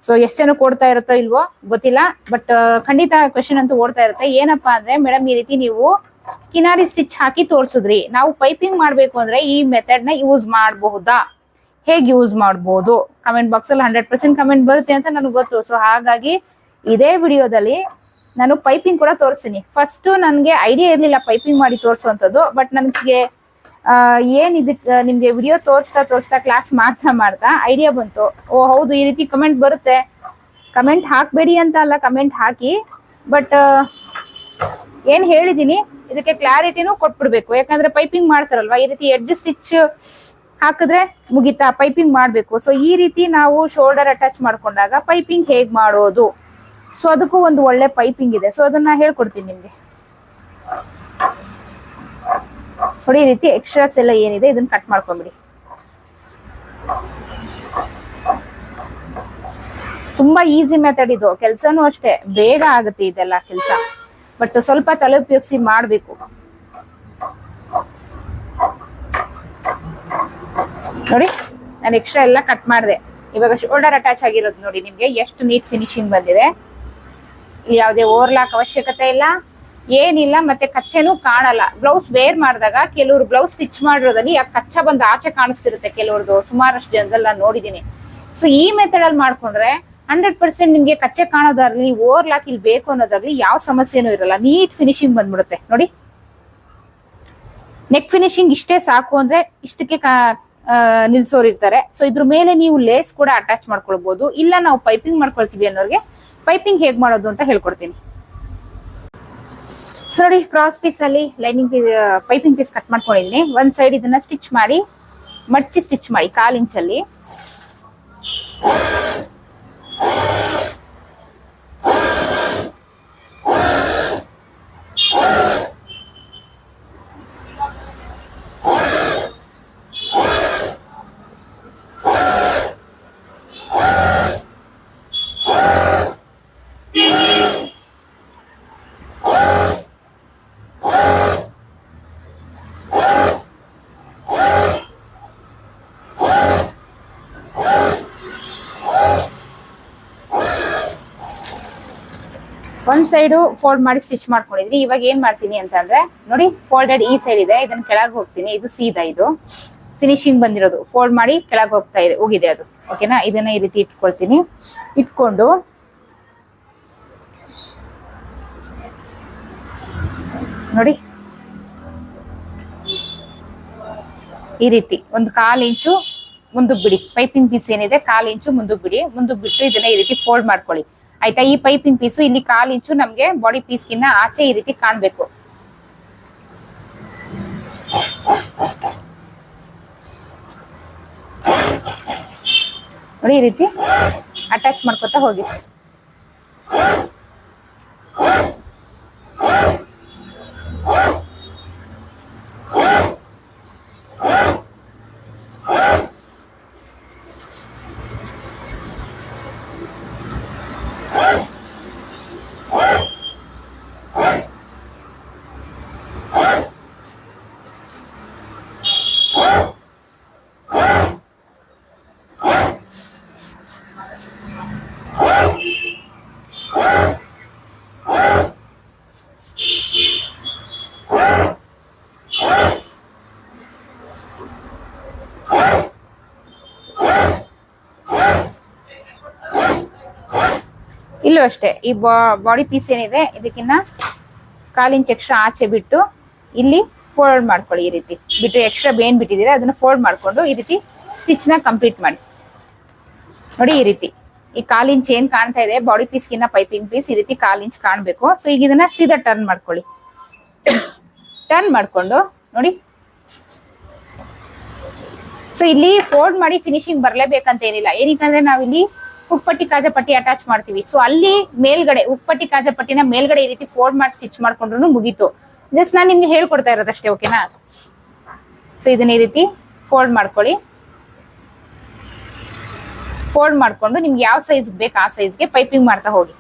ಸೊ ಎಷ್ಟು ಜನಕ್ಕೆ ಓಡ್ತಾ ಇರುತ್ತೋ ಇಲ್ವೋ ಗೊತ್ತಿಲ್ಲ, ಬಟ್ ಖಂಡಿತ ಕ್ವೆಶನ್ ಅಂತೂ ಓಡ್ತಾ ಇರುತ್ತೆ. ಏನಪ್ಪಾ ಅಂದ್ರೆ, ಮೇಡಮ್ ಈ ರೀತಿ ನೀವು ಕಿನಾರಿ ಸ್ಟಿಚ್ ಹಾಕಿ ತೋರಿಸಿದ್ರಿ, ನಾವು ಪೈಪಿಂಗ್ ಮಾಡ್ಬೇಕು ಅಂದ್ರೆ ಈ ಮೆಥಡ್ ನ ಯೂಸ್ ಮಾಡಬಹುದಾ, ಹೇಗೆ ಯೂಸ್ ಮಾಡಬಹುದು? ಕಮೆಂಟ್ ಬಾಕ್ಸ್ ಅಲ್ಲಿ 100% ಕಮೆಂಟ್ ಬರುತ್ತೆ ಅಂತ ನನಗೆ ಗೊತ್ತು. ಸೊ ಹಾಗಾಗಿ ಇದೇ ವಿಡಿಯೋದಲ್ಲಿ ನಾನು ಪೈಪಿಂಗ್ ಕೂಡ ತೋರಿಸ್ತೀನಿ. ಫಸ್ಟ್ ನನಗೆ ಐಡಿಯಾ ಇರ್ಲಿಲ್ಲ ಪೈಪಿಂಗ್ ಮಾಡಿ ತೋರಿಸುವಂಥದ್ದು, ಬಟ್ ನನಗೆ ಏನ್ ಇದಕ್ಕೆ ನಿಮ್ಗೆ ವಿಡಿಯೋ ತೋರಿಸ್ತಾ ಕ್ಲಾಸ್ ಮಾಡ್ತಾ ಐಡಿಯಾ ಬಂತು. ಓ ಹೌದು, ಈ ರೀತಿ ಕಮೆಂಟ್ ಬರುತ್ತೆ. ಕಮೆಂಟ್ ಹಾಕ್ಬೇಡಿ ಅಂತ ಅಲ್ಲ, ಕಮೆಂಟ್ ಹಾಕಿ, ಬಟ್ ಏನ್ ಹೇಳಿದೀನಿ ಇದಕ್ಕೆ ಕ್ಲಾರಿಟಿನೂ ಕೊಟ್ಬಿಡ್ಬೇಕು. ಯಾಕಂದ್ರೆ ಪೈಪಿಂಗ್ ಮಾಡ್ತಾರಲ್ವಾ, ಈ ರೀತಿ ಎಡ್ಜ್ ಸ್ಟಿಚ್ ಹಾಕಿದ್ರೆ ಮುಗಿತಾ, ಪೈಪಿಂಗ್ ಮಾಡ್ಬೇಕು. ಸೊ ಈ ರೀತಿ ನಾವು ಶೋಲ್ಡರ್ ಅಟ್ಯಾಚ್ ಮಾಡ್ಕೊಂಡಾಗ ಪೈಪಿಂಗ್ ಹೇಗ್ ಮಾಡೋದು ಸೊ ಅದಕ್ಕೂ ಒಂದು ಒಳ್ಳೆ ಪೈಪಿಂಗ್ ಇದೆ. ಸೊ ಅದನ್ನ ಹೇಳ್ಕೊಡ್ತೀನಿ ನಿಮ್ಗೆ. ನೋಡಿ ಈ ರೀತಿ ಎಕ್ಸ್ಟ್ರಾಸ್ ಎಲ್ಲ ಏನಿದೆ ಇದನ್ನ ಕಟ್ ಮಾಡ್ಕೊಂಡ್ಬಿಡಿ. ತುಂಬಾ ಈಸಿ ಮೆಥಡ್ ಇದು. ಕೆಲ್ಸನೂ ಅಷ್ಟೇ ಬೇಗ ಆಗುತ್ತೆ ಇದೆಲ್ಲ ಕೆಲಸ, ಬಟ್ ಸ್ವಲ್ಪ ತಲೆ ಉಪಯೋಗಿಸಿ ಮಾಡ್ಬೇಕು. ನೋಡಿ ನಾನು ಎಕ್ಸ್ಟ್ರಾ ಎಲ್ಲ ಕಟ್ ಮಾಡಿದೆ. ಇವಾಗ ಶೋಲ್ಡರ್ ಅಟ್ಯಾಚ್ ಆಗಿರೋದು ನೋಡಿ ನಿಮ್ಗೆ ಎಷ್ಟು ನೀಟ್ ಫಿನಿಶಿಂಗ್ ಬಂದಿದೆ. ಇಲ್ಲಿ ಯಾವುದೇ ಓವರ್ಲಾಕ್ ಅವಶ್ಯಕತೆ ಇಲ್ಲ, ಏನಿಲ್ಲ, ಮತ್ತೆ ಕಚ್ಚೆನೂ ಕಾಣಲ್ಲ. ಬ್ಲೌಸ್ ವೇರ್ ಮಾಡಿದಾಗ ಕೆಲವರು ಬ್ಲೌಸ್ ಸ್ಟಿಚ್ ಮಾಡಿರೋದಲ್ಲಿ ಆ ಕಚ್ಚ ಬಂದು ಆಚೆ ಕಾಣಿಸ್ತಿರುತ್ತೆ ಕೆಲವ್ರದ್ದು, ಸುಮಾರಷ್ಟು ಜನದಲ್ಲ ನೋಡಿದೀನಿ. ಸೊ ಈ ಮೆಥಡ್ ಅಲ್ಲಿ ಮಾಡ್ಕೊಂಡ್ರೆ 100% ನಿಮ್ಗೆ ಕಚ್ಚೆ ಕಾಣೋದಾಗ್ಲಿ ಓವರ್ಲಾಕ್ ಇಲ್ಲಿ ಬೇಕು ಅನ್ನೋದಾಗ್ಲಿ ಯಾವ ಸಮಸ್ಯೆನೂ ಇರಲ್ಲ. ನೀಟ್ ಫಿನಿಶಿಂಗ್ ಬಂದ್ಬಿಡುತ್ತೆ. ನೋಡಿ ನೆಕ್ ಫಿನಿಶಿಂಗ್ ಇಷ್ಟೇ ಸಾಕು ಅಂದ್ರೆ ಇಷ್ಟಕ್ಕೆ ನಿಲ್ಸೋರು ಇರ್ತಾರೆ. ಸೊ ಇದ್ರ ಮೇಲೆ ನೀವು ಲೇಸ್ ಕೂಡ ಅಟ್ಯಾಚ್ ಮಾಡ್ಕೊಳ್ಬಹುದು, ಇಲ್ಲ ನಾವು ಪೈಪಿಂಗ್ ಮಾಡ್ಕೊಳ್ತೀವಿ ಅನ್ನೋರ್ಗೆ ಪೈಪಿಂಗ್ ಹೇಗ್ ಮಾಡೋದು ಅಂತ ಹೇಳ್ಕೊಡ್ತೀನಿ. ಸೊ ನೋಡಿ ಕ್ರಾಸ್ ಪೀಸ್ ಅಲ್ಲಿ lining piece piping piece cut ಮಾಡ್ಕೊಂಡಿದೀನಿ. ಒಂದ್ ಸೈಡ್ ಇದನ್ನ ಸ್ಟಿಚ್ ಮಾಡಿ ಮಡ್ಚಿ ಸ್ಟಿಚ್ ಮಾಡಿ 1/4 ಇಂಚಲ್ಲಿ. ಒಂದ್ ಸೈಡ್ ಫೋಲ್ಡ್ ಮಾಡಿ ಸ್ಟಿಚ್ ಮಾಡ್ಕೊಂಡಿದ್ರಿ. ಇವಾಗ ಏನ್ ಮಾಡ್ತೀನಿ ಅಂತಂದ್ರೆ ನೋಡಿ ಫೋಲ್ಡೆಡ್ ಈ ಸೈಡ್ ಇದೆ, ಇದನ್ನ ಕೆಳಗೆ ಹೋಗ್ತೀನಿ. ಇದು ಸೀದಾ ಇದು ಫಿನಿಶಿಂಗ್ ಬಂದಿರೋದು ಫೋಲ್ಡ್ ಮಾಡಿ ಕೆಳಗೆ ಹೋಗಿದೆ ಅದು. ಓಕೆನಾ, ಇದನ್ನ ಈ ರೀತಿ ಇಟ್ಕೊಳ್ತೀನಿ. ಇಟ್ಕೊಂಡು ನೋಡಿ ಈ ರೀತಿ ಒಂದು 1/4 ಇಂಚು ಮುಂದಕ್ಕೆ ಬಿಡಿ. ಪೈಪಿಂಗ್ ಪೀಸ್ ಏನಿದೆ 1/4 ಇಂಚು ಮುಂದಕ್ಕೆ ಬಿಡಿ. ಮುಂದಕ್ಕೆ ಬಿಟ್ಟು ಇದನ್ನ ಈ ರೀತಿ ಫೋಲ್ಡ್ ಮಾಡ್ಕೊಳ್ಳಿ. ಆಯ್ತಾ, ಈ ಪೈಪಿಂಗ್ ಪೀಸು ಇಲ್ಲಿ 1/4 ಇಂಚು ನಮ್ಗೆ ಬಾಡಿ ಪೀಸ್ಗಿನ್ನ ಆಚೆ ಈ ರೀತಿ ಕಾಣ್ಬೇಕು. ನೋಡಿ ಈ ರೀತಿ ಅಟ್ಯಾಚ್ ಮಾಡ್ಕೊತಾ ಹೋಗಿ. ಇಲ್ಲೂ ಅಷ್ಟೇ ಈ ಬಾಡಿ ಪೀಸ್ ಏನಿದೆ ಇದಕ್ಕಿನ್ನ 1/4 ಇಂಚ್ ಎಕ್ಸ್ಟ್ರಾ ಆಚೆ ಬಿಟ್ಟು ಇಲ್ಲಿ ಫೋಲ್ಡ್ ಮಾಡ್ಕೊಳ್ಳಿ. ಈ ರೀತಿ ಬಿಟ್ಟು ಎಕ್ಸ್ಟ್ರಾ ಬೇನ್ ಬಿಟ್ಟಿದ್ದೀರಾ ಅದನ್ನ ಫೋಲ್ಡ್ ಮಾಡ್ಕೊಂಡು ಈ ರೀತಿ ಸ್ಟಿಚ್ ನ ಕಂಪ್ಲೀಟ್ ಮಾಡಿ. ನೋಡಿ ಈ ರೀತಿ ಈ 1/4 ಇಂಚ್ ಏನ್ ಕಾಣ್ತಾ ಇದೆ ಬಾಡಿ ಪೀಸ್ಗಿನ್ನ ಪೈಪಿಂಗ್ ಪೀಸ್ ಈ ರೀತಿ 1/4 ಇಂಚ್ ಕಾಣ್ಬೇಕು. ಸೊ ಈಗ ಇದನ್ನ ಸೀದಾ ಟರ್ನ್ ಮಾಡ್ಕೊಳ್ಳಿ. ಟರ್ನ್ ಮಾಡ್ಕೊಂಡು ನೋಡಿ, ಸೊ ಇಲ್ಲಿ ಫೋಲ್ಡ್ ಮಾಡಿ ಫಿನಿಶಿಂಗ್ ಬರ್ಲೇಬೇಕಂತ ಏನಿಲ್ಲ. ಏನಕ್ಕಂದ್ರೆ ನಾವಿಲ್ಲಿ ಉಕ್ಪಟ್ಟಿ ಕಾಜಾಪಟ್ಟಿ ಅಟ್ಯಾಚ್ ಮಾಡ್ತೀವಿ. ಸೊ ಅಲ್ಲಿ ಮೇಲ್ಗಡೆ ಉಕ್ಪಟ್ಟಿ ಕಾಜಾಪಟ್ಟಿನ ಮೇಲ್ಗಡೆ ಈ ರೀತಿ ಫೋಲ್ಡ್ ಮಾಡಿ ಸ್ಟಿಚ್ ಮಾಡ್ಕೊಂಡ್ರು ಮುಗೀತು. ಜಸ್ಟ್ ನಾನು ನಿಮ್ಗೆ ಹೇಳ್ಕೊಡ್ತಾ ಇರೋದಷ್ಟೇ. ಓಕೆನಾ, ಸೊ ಇದನ್ನ ಈ ರೀತಿ ಫೋಲ್ಡ್ ಮಾಡ್ಕೊಳ್ಳಿ. ಫೋಲ್ಡ್ ಮಾಡ್ಕೊಂಡು ನಿಮ್ಗೆ ಯಾವ ಸೈಜ್ ಬೇಕು ಆ ಸೈಜ್ಗೆ ಪೈಪಿಂಗ್ ಮಾಡ್ತಾ ಹೋಗಿ.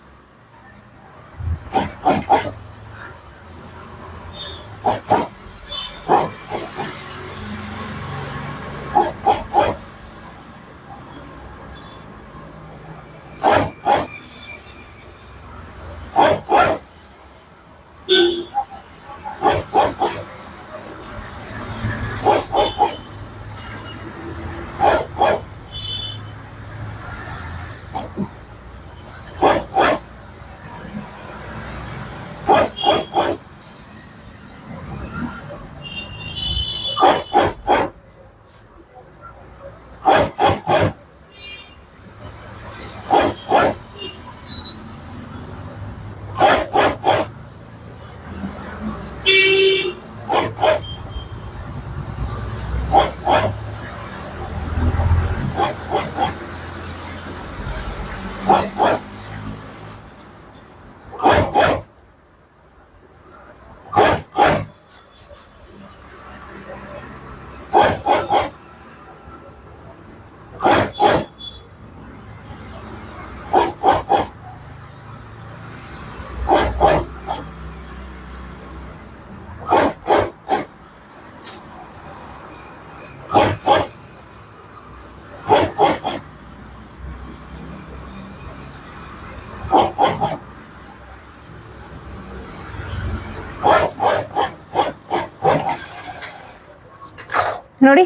ನೋಡಿ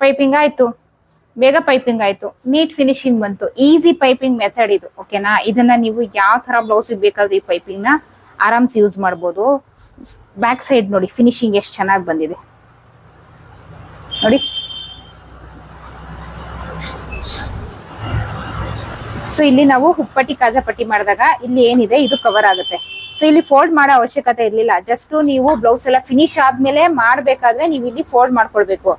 ಪೈಪಿಂಗ್ ಆಯ್ತು, ಬೇಗ ಪೈಪಿಂಗ್ ಆಯ್ತು, ನೀಟ್ ಫಿನಿಶಿಂಗ್ ಬಂತು. ಈಸಿ ಪೈಪಿಂಗ್ ಮೆಥಡ್ ಇದು, ಓಕೆನಾ. ಇದನ್ನ ನೀವು ಯಾವ ತರ ಬ್ಲೌಸ್ ಬೇಕಾದ್ರೆ ಈ ಪೈಪಿಂಗ್ ನ ಆರಾಮ್ಸಿ ಯೂಸ್ ಮಾಡ್ಬೋದು. ಬ್ಯಾಕ್ ಸೈಡ್ ನೋಡಿ ಫಿನಿಶಿಂಗ್ ಎಷ್ಟು ಚೆನ್ನಾಗಿ ಬಂದಿದೆ ನೋಡಿ. ಸೊ ಇಲ್ಲಿ ನಾವು ಹುಪ್ಪಟ್ಟಿ ಕಾಜಾಪಟ್ಟಿ ಮಾಡಿದಾಗ ಇಲ್ಲಿ ಏನಿದೆ ಇದು ಕವರ್ ಆಗುತ್ತೆ. ಸೊ ಇಲ್ಲಿ ಫೋಲ್ಡ್ ಮಾಡೋ ಅವಶ್ಯಕತೆ ಇರ್ಲಿಲ್ಲ. ಜಸ್ಟ್ ನೀವು ಬ್ಲೌಸ್ ಎಲ್ಲ ಫಿನಿಶ್ ಆದ್ಮೇಲೆ ಮಾಡ್ಬೇಕಾದ್ರೆ ನೀವು ಇಲ್ಲಿ ಫೋಲ್ಡ್ ಮಾಡ್ಕೊಳ್ಬೇಕು.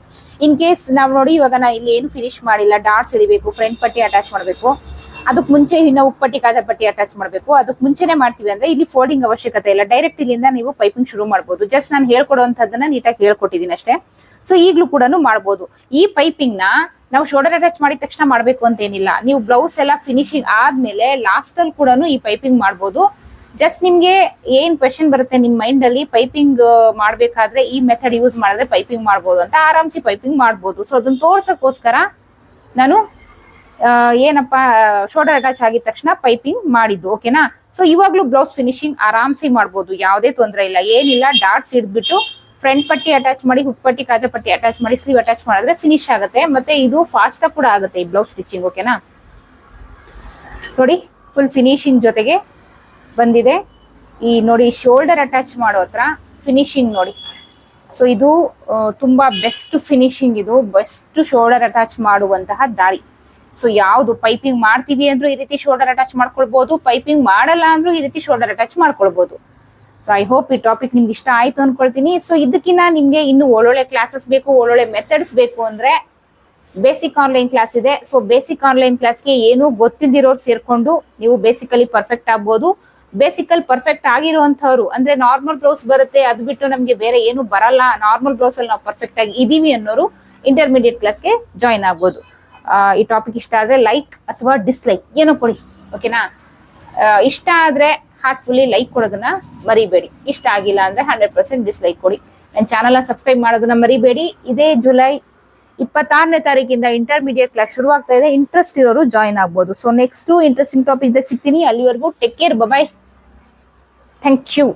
ಇನ್ ಕೇಸ್ ನಾವು ನೋಡಿ ಇವಾಗ ನಾ ಇಲ್ಲಿ ಏನು ಫಿನಿಶ್ ಮಾಡಿಲ್ಲ, ಡಾಟ್ಸ್ ಹಿಡಿಬೇಕು, ಫ್ರಂಟ್ ಪಟ್ಟಿ ಅಟ್ಯಾಚ್ ಮಾಡಬೇಕು, ಅದಕ್ಕೆ ಮುಂಚೆ ಇನ್ನು ಉಪ್ಪಟ್ಟಿ ಕಾಜಾಪಟ್ಟಿ ಅಟ್ಯಾಚ್ ಮಾಡಬೇಕು, ಅದಕ್ಕೆ ಮುಂಚೆನೆ ಮಾಡ್ತೀವಿ ಅಂದ್ರೆ ಇಲ್ಲಿ ಫೋಲ್ಡಿಂಗ್ ಅವಶ್ಯಕತೆ ಇಲ್ಲ. ಡೈರೆಕ್ಟ್ ಇಲ್ಲಿಂದ ನೀವು ಪೈಪಿಂಗ್ ಶುರು ಮಾಡ್ಬೋದು. ಜಸ್ಟ್ ನಾನು ಹೇಳ್ಕೊಡುವಂತದ್ದನ್ನ ನೀಟಾಗಿ ಹೇಳ್ಕೊಟ್ಟಿದ್ದೀನಿ ಅಷ್ಟೇ. ಸೊ ಈಗ್ಲೂ ಕೂಡ ಮಾಡ್ಬೋದು. ಈ ಪೈಪಿಂಗ್ ನ ನಾವು ಶೋಲ್ಡರ್ ಅಟ್ಯಾಚ್ ಮಾಡಿದ ತಕ್ಷಣ ಮಾಡ್ಬೇಕು ಅಂತ ಏನಿಲ್ಲ. ನೀವು ಬ್ಲೌಸ್ ಎಲ್ಲ ಫಿನಿಶಿಂಗ್ ಆದ್ಮೇಲೆ ಲಾಸ್ಟ್ ಅಲ್ಲಿ ಕೂಡ ಈ ಪೈಪಿಂಗ್ ಮಾಡ್ಬೋದು. ಜಸ್ಟ್ ನಿಮ್ಗೆ ಏನ್ ಕ್ವೆಶನ್ ಬರುತ್ತೆ ನಿಮ್ ಮೈಂಡ್ ಅಲ್ಲಿ, ಪೈಪಿಂಗ್ ಮಾಡ್ಬೇಕಾದ್ರೆ ಈ ಮೆಥಡ್ ಯೂಸ್ ಮಾಡಿದ್ರೆ ಪೈಪಿಂಗ್ ಮಾಡ್ಬೋದು ಅಂತ, ಆರಾಮ್ಸಿ ಪೈಪಿಂಗ್ ಮಾಡ್ಬೋದು. ಸೊ ಅದನ್ನ ತೋರ್ಸಕ್ಕೋಸ್ಕರ ನಾನು ಏನಪ್ಪಾ ಶೋಲ್ಡರ್ ಅಟ್ಯಾಚ್ ಆಗಿದ ತಕ್ಷಣ ಪೈಪಿಂಗ್ ಮಾಡಿದ್ದು, ಓಕೆನಾ. ಸೊ ಇವಾಗ್ಲೂ ಬ್ಲೌಸ್ ಫಿನಿಶಿಂಗ್ ಆರಾಮ್ಸಿ ಮಾಡ್ಬೋದು, ಯಾವುದೇ ತೊಂದರೆ ಇಲ್ಲ, ಏನಿಲ್ಲ. ಡಾಟ್ಸ್ ಹಿಡ್ಬಿಟ್ಟು ಫ್ರಂಟ್ ಪಟ್ಟಿ ಅಟ್ಯಾಚ್ ಮಾಡಿ, ಹುಪ್ಪಟ್ಟಿ ಕಾಜಾಪಟ್ಟಿ ಅಟ್ಯಾಚ್ ಮಾಡಿ, ಸ್ಲೀವ್ ಅಟ್ಯಾಚ್ ಮಾಡಿದ್ರೆ ಫಿನಿಶ್ ಆಗುತ್ತೆ. ಮತ್ತೆ ಇದು ಫಾಸ್ಟ್ ಕೂಡ ಆಗುತ್ತೆ ಈ ಬ್ಲೌಸ್ ಸ್ಟಿಚಿಂಗ್, ಓಕೆನಾ. ನೋಡಿ ಫುಲ್ ಫಿನಿಶಿಂಗ್ ಜೊತೆಗೆ ಬಂದಿದೆ. ಈ ನೋಡಿ ಶೋಲ್ಡರ್ ಅಟ್ಯಾಚ್ ಮಾಡೋ ಹತ್ರ ಫಿನಿಶಿಂಗ್ ನೋಡಿ. ಸೊ ಇದು ತುಂಬಾ ಬೆಸ್ಟ್ ಫಿನಿಶಿಂಗ್, ಇದು ಬೆಸ್ಟ್ ಶೋಲ್ಡರ್ ಅಟ್ಯಾಚ್ ಮಾಡುವಂತಹ ದಾರಿ. ಸೊ ಯಾವ್ದು ಪೈಪಿಂಗ್ ಮಾಡ್ತೀವಿ ಅಂದ್ರೂ ಈ ರೀತಿ ಶೋಲ್ಡರ್ ಅಟ್ಯಾಚ್ ಮಾಡ್ಕೊಳ್ಬಹುದು, ಪೈಪಿಂಗ್ ಮಾಡಲ್ಲ ಅಂದ್ರೂ ಈ ರೀತಿ ಶೋಲ್ಡರ್ ಅಟ್ಯಾಚ್ ಮಾಡ್ಕೊಳ್ಬಹುದು. ಸೊ ಐ ಹೋಪ್ ಈ ಟಾಪಿಕ್ ನಿಮ್ಗೆ ಇಷ್ಟ ಆಯ್ತು ಅನ್ಕೊಳ್ತೀನಿ. ಸೊ ಇದಕ್ಕಿಂತ ನಿಮ್ಗೆ ಇನ್ನು ಒಳ್ಳೊಳ್ಳೆ ಕ್ಲಾಸಸ್ ಬೇಕು, ಒಳ್ಳೊಳ್ಳೆ ಮೆಥಡ್ಸ್ ಬೇಕು ಅಂದ್ರೆ ಬೇಸಿಕ್ ಆನ್ಲೈನ್ ಕ್ಲಾಸ್ ಇದೆ. ಸೊ ಬೇಸಿಕ್ ಆನ್ಲೈನ್ ಕ್ಲಾಸ್ಗೆ ಏನು ಗೊತ್ತಿಲ್ದಿರೋರು ಸೇರ್ಕೊಂಡು ನೀವು ಬೇಸಿಕಲಿ ಪರ್ಫೆಕ್ಟ್ ಆಗ್ಬೋದು. ಬೇಸಿಕಲ್ ಪರ್ಫೆಕ್ಟ್ ಆಗಿರುವಂತವ್ರು ಅಂದ್ರೆ ನಾರ್ಮಲ್ ಬ್ಲೌಸ್ ಬರುತ್ತೆ, ಅದು ಬಿಟ್ಟು ನಮ್ಗೆ ಬೇರೆ ಏನು ಬರಲ್ಲ, ನಾರ್ಮಲ್ ಬ್ಲೌಸ್ ಅಲ್ಲಿ ನಾವು ಪರ್ಫೆಕ್ಟ್ ಆಗಿ ಇದೀವಿ ಅನ್ನೋರು ಇಂಟರ್ಮೀಡಿಯೇಟ್ ಕ್ಲಾಸ್ಗೆ ಜಾಯಿನ್ ಆಗ್ಬೋದು. ಈ ಟಾಪಿಕ್ ಇಷ್ಟ ಆದ್ರೆ ಲೈಕ್ ಅಥವಾ ಡಿಸ್ಲೈಕ್ ಏನೋ ಕೊಡಿ, ಓಕೆನಾ. ಇಷ್ಟ ಆದ್ರೆ ಹಾರ್ಟ್ಫುಲ್ಲಿ ಲೈಕ್ ಕೊಡೋದನ್ನ ಮರಿಬೇಡಿ. ಇಷ್ಟ ಆಗಿಲ್ಲ ಅಂದ್ರೆ 100% ಡಿಸ್ಲೈಕ್ ಕೊಡಿ. ನನ್ನ ಚಾನಲ್ ಸಬ್ಸ್ಕ್ರೈಬ್ ಮಾಡೋದನ್ನ ಮರಿಬೇಡಿ. ಇದೇ ಜುಲೈ 26ನೇ ತಾರೀಕಿಂದ ಇಂಟರ್ಮೀಡಿಯೇಟ್ ಕ್ಲಾಸ್ ಶುರು ಆಗ್ತಾ ಇದೆ. ಇಂಟ್ರೆಸ್ಟ್ ಇರೋರು ಜಾಯಿನ್ ಆಗ್ಬೋದು. ಸೊ ನೆಕ್ಸ್ಟ್ ಇಂಟ್ರೆಸ್ಟಿಂಗ್ ಟಾಪಿಕ್ ಸಿಗ್ತೀನಿ. ಅಲ್ಲಿವರೆಗೂ take care, bye, thank you.